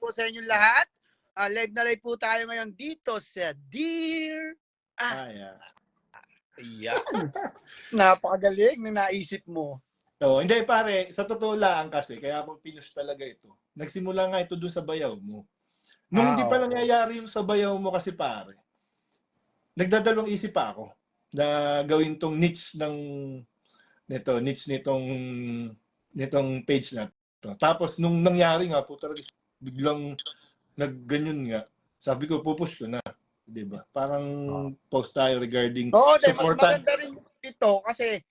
po sa inyong lahat. Live na live po tayo ngayon dito sa Dear Yeah. Ayan. Napakagaling na naisip mo. So, hindi pare, sa totoo lang kasi, kaya ako pinush talaga ito. Nagsimula nga ito doon sa bayaw mo. Nung hindi pa nangyayari yung sa bayaw mo kasi pare, nagdadalawang isip pa ako na gawin tong niche nitong page na to. Tapos nung nangyari nga po talaga biglang nagganyan nga. Sabi ko pupush ko na, 'di ba? Parang post tayo regarding mas maganda rin ito kasi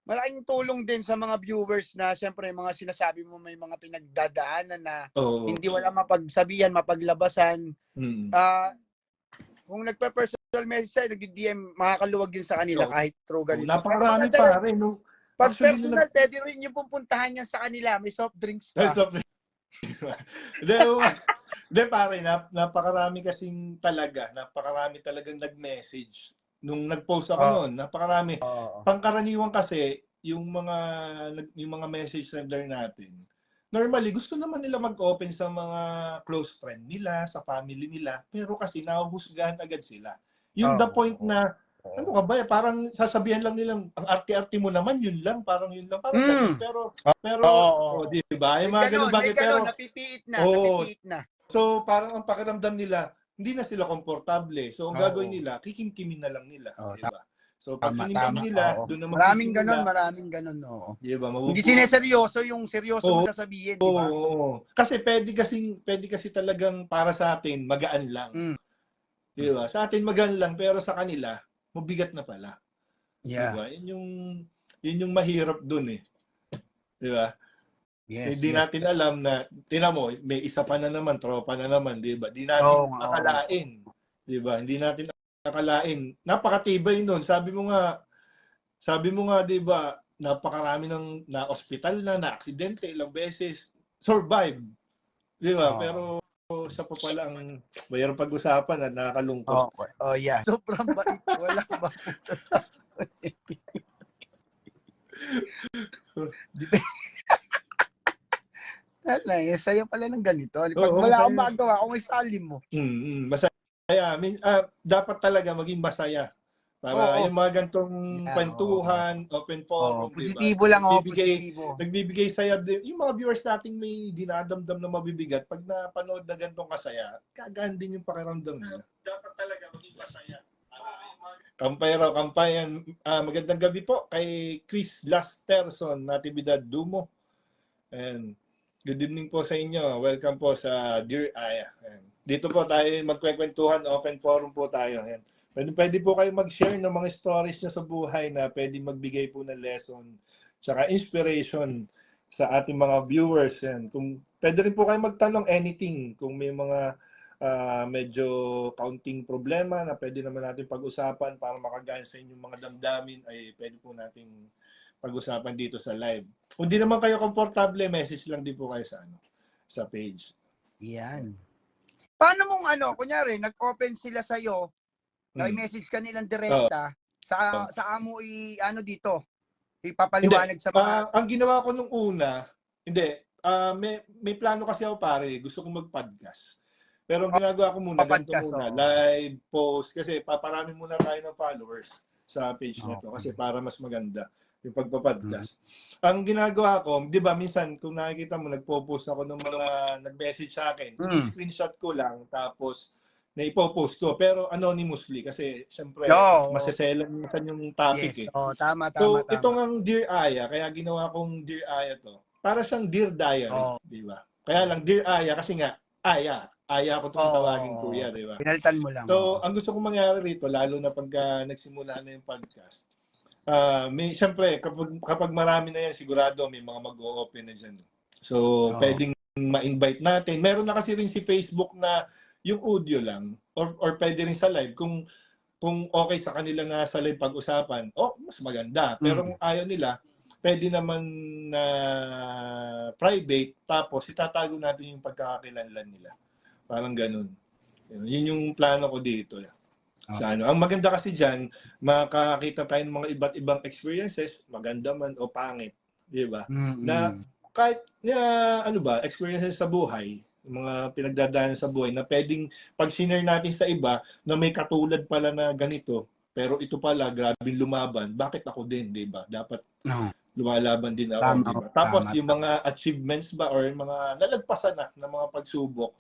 malaking tulong din sa mga viewers na siyempre mga sinasabi mo may mga pinagdadaanan na hindi wala mapagsabihan, mapaglabasan. Kung nagpa-personal message, nag-DM, makakaluwag din sa kanila kahit through ganito. Napakarami pa rin. No? Pag personal, pwede rin yung pupuntahan niya sa kanila. May soft drinks pa. Hindi pare, napakarami kasing napakarami talagang nag-message. Nung nag-post ako noon, napakarami. Pangkaraniwan kasi, yung mga message sender natin, normally, gusto naman nila mag-open sa mga close friend nila, sa family nila, pero kasi nahuhusgahan agad sila. Yung the point na, ano ka ba, parang sasabihan lang nilang, ang arte-arte mo naman, yun lang, parang yun lang, parang ganun. Pero, di ba? Yung mga ganun bagay, pero, napipiit na. So, parang ang pakiramdam nila, hindi na sila komportable. So, ang gagawin nila, kikimkimin na lang nila. Di ba? So, pag kinimkim nila, doon na Maraming ganun, oo. Diba, hindi sineseryoso yung seryoso mo sasabihin, di ba? Kasi pwede kasi talagang para sa atin, magaan lang. Di ba? Sa atin magaan lang, pero sa kanila, mabigat na pala. Yeah. Di ba? Yun yung mahirap dun eh. Di ba? Hindi natin alam na, tinan mo, may isa pa na naman, tropa na naman, di ba? Di natin akalain. Di ba? Hindi natin akalain. Napakatibay nun. Sabi mo nga, di ba, napakarami ng na-hospital na aksidente ilang beses, survive. Di ba? Pero siya pa pala ang mayroong pag-usapan at nakakalungkot. Yeah. Sobrang bait. Wala ba? Saya pala ng ganito. Pag wala akong magawa, kung isali mo. Masaya. Dapat talaga maging masaya. Para yung mga gantong kwentuhan, open forum, positibo lang positibo. Nagbibigay saya, yung mga viewers nating may dinadamdam na mabibigat, pag napanood na gantong kasaya, kagaan din yung pakiramdam nila. Dapat talaga maging masaya. Kampayan. Magandang gabi po kay Chris Lasterson, Natividad Dumo. And good evening po sa inyo. Welcome po sa Dear Aya. Dito po tayo magkwekwentuhan, open forum po tayo. Pwede po kayo mag-share ng mga stories nyo sa buhay na pwede magbigay po ng lesson tsaka inspiration sa ating mga viewers. Kung pwede rin po kayo magtanong anything, kung may mga medyo counting problema na pwede naman natin pag-usapan para makagaya sa inyong mga damdamin, ay pwede po natin pag-usapan dito sa live. Kung di naman kayo komportable, message lang din po kayo sa page. Yan. Paano mong kunyari, nag-open sila sa'yo, i-message ka nilang direkta, sa amo dito, ipapaliwanag sa mga... Ang ginawa ko nung una, may plano kasi ako pare, gusto kong mag-podcast. Pero ang ginagawa ko muna, ganito muna, live, post, kasi paparami muna tayo ng followers sa page na to, kasi para mas maganda yung pagpa-podcast. Ang ginagawa ko, di ba, minsan, kung nakikita mo, nagpo-post ako ng mga nag-message sa akin, screenshot ko lang, tapos na ipopost ko, pero anonymously kasi syempre maseselan minsan yung topic Tama. Itong ang Dear Aya, kaya ginawa kong Dear Aya to. Para siyang Dear Diary, di ba? Kaya lang Dear Aya kasi nga Aya ko itong tawagin kuya, di ba? Pinalitan mo lang. So, ang gusto kong mangyari rito, lalo na pag nagsimula na yung podcast, syempre, kapag marami na yan, sigurado may mga mag-o-open na dyan. So, pwedeng ma-invite natin. Meron na kasi rin si Facebook na yung audio lang or pwede rin sa live kung okay sa kanila nga sa live pag-usapan, mas maganda. Pero kung ayaw nila, pwede naman na private, tapos itatago natin yung pagkakakilanlan nila. Parang ganun. Yun yung plano ko dito. Ang maganda kasi diyan, makakita tayo ng mga iba't ibang experiences, maganda man o pangit, di ba? Na kahit experiences sa buhay, yung mga pinagdadaanan sa buhay na pwedeng pag share natin sa iba na may katulad pala na ganito, pero ito pala, grabing lumaban, bakit ako din, di ba? Dapat lumalaban din ako, Tama, di ba? Tapos tama, yung mga achievements ba or yung mga nalagpasan na ng mga pagsubok,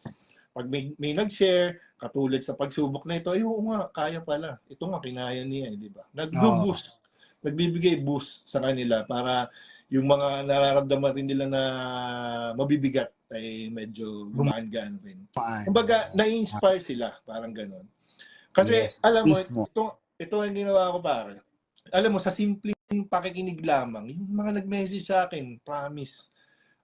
pag may nag-share, katulad sa pagsubok na ito, ay oo nga, kaya pala. Ito nga, kinaya niya, di ba? Nag-boost, nagbibigay boost sa kanila para yung mga nararamdaman rin nila na mabibigat ay medyo gumaan-gaan rin. Kumbaga, na-inspire sila, parang gano'n. Kasi, alam mo, ito ang ginawa ko, pare. Alam mo, sa simpleng pakikinig lamang, yung mga nag-message sa akin, promise,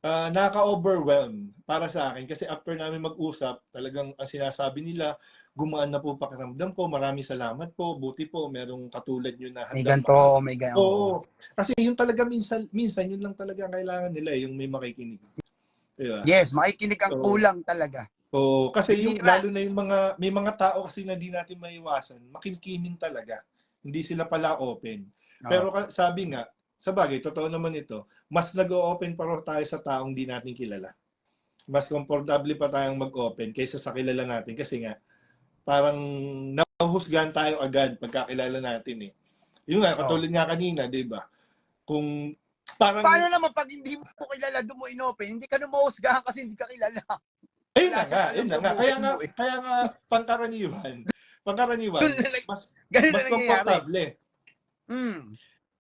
nakaka-overwhelm para sa akin kasi after namin mag-usap, talagang ang sinasabi nila, gumaan na po pakiramdam ko, maraming salamat po, buti po, merong katulad nyo na handang may ganto. Oo. Kasi yun talaga minsan yun lang talaga ang kailangan nila, yung may makikinig. Diba? Yes, makikinig ang kulang talaga. Oo, kasi yung, lalo na yung may mga tao kasi na di natin maiwasan, makimkimin talaga. Hindi sila pala open. Pero sabi nga, sa bagay, totoo naman ito, mas nag-o-open pa rin tayo sa taong di natin kilala. Mas komportable pa tayong mag-open kaysa sa kilala natin. Kasi nga, parang nahuhusgahan tayo agad pagkakilala natin eh. Yun nga, katulad nga kanina, di ba? Kung parang... Paano naman pag hindi mo kilala, doon mo in-open, hindi ka na mahusgahan kasi hindi ka kilala. Ayun na nga. Kaya nga, pangkaraniwan, mas komportable.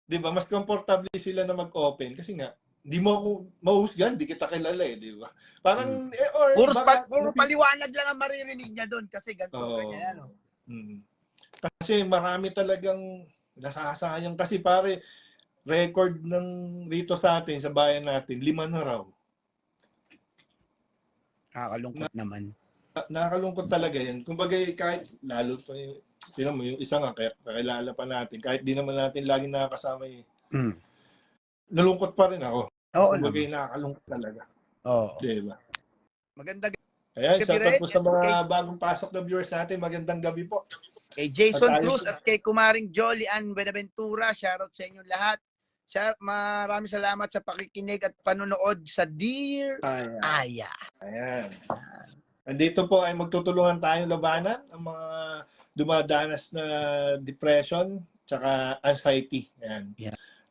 Di ba? Mas komportable sila na mag-open kasi nga, di mo ako mahuhusgan, di kita kilala eh, di ba? Parang, puro paliwanag lang ang maririnig niya doon kasi ganito, ganyan, ano? Kasi marami talagang nasasayang kasi pare, record ng rito sa atin, sa bayan natin, 5 na raw. Nakakalungkot naman. Nakakalungkot talaga yan. Kumbaga, kahit lalo pa yung isa nga, kakilala pa natin, kahit di naman natin laging nakakasama nalungkot pa rin ako. Kumbaga, nakakalungkot talaga. Diba? Magandang ayan, shoutout po sa mga bagong pasok na viewers natin. Magandang gabi po. Kay Jason Cruz at kay Kumaring Jolly Ann Benaventura, shoutout sa inyo lahat. Maraming salamat sa pakikinig at panonood sa Dear Aya. Ayan. Andito po ay magtutulungan tayong labanan ang mga dumadanas na depression tsaka anxiety. Ayan.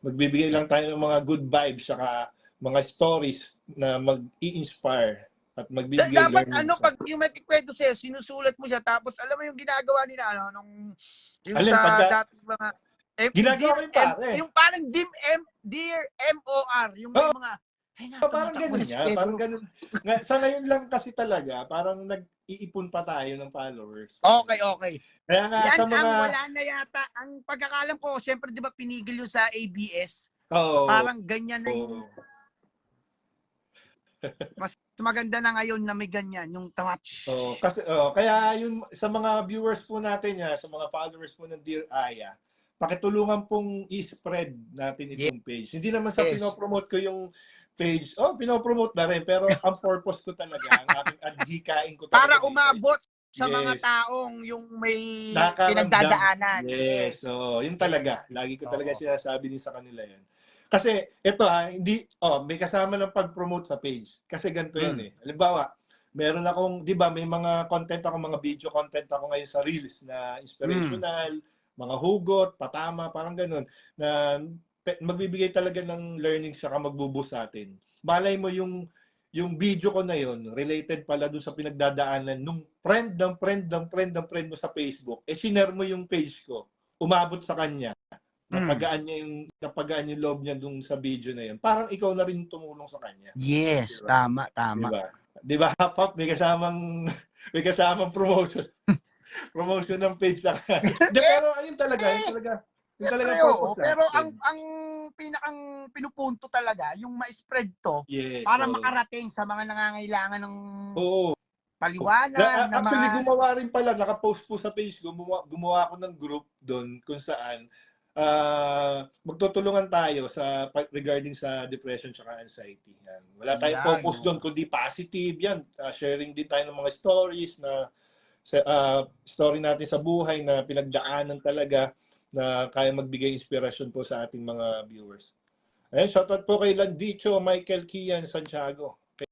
Magbibigay lang tayo ng mga good vibes tsaka mga stories na mag-i-inspire at magbibigay dapat learning. pag yung may kikwento sa'yo, sinusulat mo siya tapos alam mo yung ginagawa nila nung yung alin, sa dating mga ginagawa yung pare. Yung parang Dear MOR, yung may mga parang ganun niya, parang ganun. Sa ngayon lang kasi talaga, parang nag-iipon pa tayo ng followers. Okay. Kaya nga yan sa mga... ang wala na yata. Ang pagkakalam ko, syempre di ba pinigil yung sa ABS? Oo. Parang ganyan na yung... Mas maganda na ngayon na may ganyan, yung touch. Kasi, kaya yung sa mga viewers po natin, sa mga followers po ng Dear Aya, pakitulungan pong i-spread natin itong page. Hindi naman sa pinopromote ko yung page. Pinopromote na rin. Pero ang purpose ko talaga, ang aking adhikain ko talaga. Para umabot sa mga taong yung may pinagdadaanan. Yes. So, yun talaga. Lagi ko talaga sinasabi din sa kanila yan. Kasi, ito may kasama ng pag-promote sa page. Kasi ganito yan eh. Halimbawa, meron akong, di ba, may mga content ako, mga video content ako ngayon sa Reels na inspirational, mga hugot, patama, parang ganun, na magbibigay talaga ng learning saka magbuboost sa atin. Malay mo yung video ko na yon related pala dun sa pinagdadaanan nung friend mo sa Facebook, share mo yung page ko, umabot sa kanya, napagaan yung loob niya dun sa video na yun. Parang ikaw na rin tumulong sa kanya. Yes, diba? Tama. Diba? Pop, may kasamang promotion. Promotion ng page lang. Pero ayun talaga, pero ang pinakang pinupunto talaga, yung ma-spread to, para makarating sa mga nangangailangan ng paliwanag. Actually, gumawa rin pala, nakapost po sa page, gumawa ako ng group doon kung saan magtutulungan tayo regarding sa depression at anxiety. Yan. Wala tayong focus doon, kundi positive yan. Sharing din tayo ng mga stories na story natin sa buhay na pinagdaanan talaga na kaya magbigay inspirasyon po sa ating mga viewers. Ayan, shoutout po kay Landicho Michael Kian Santiago.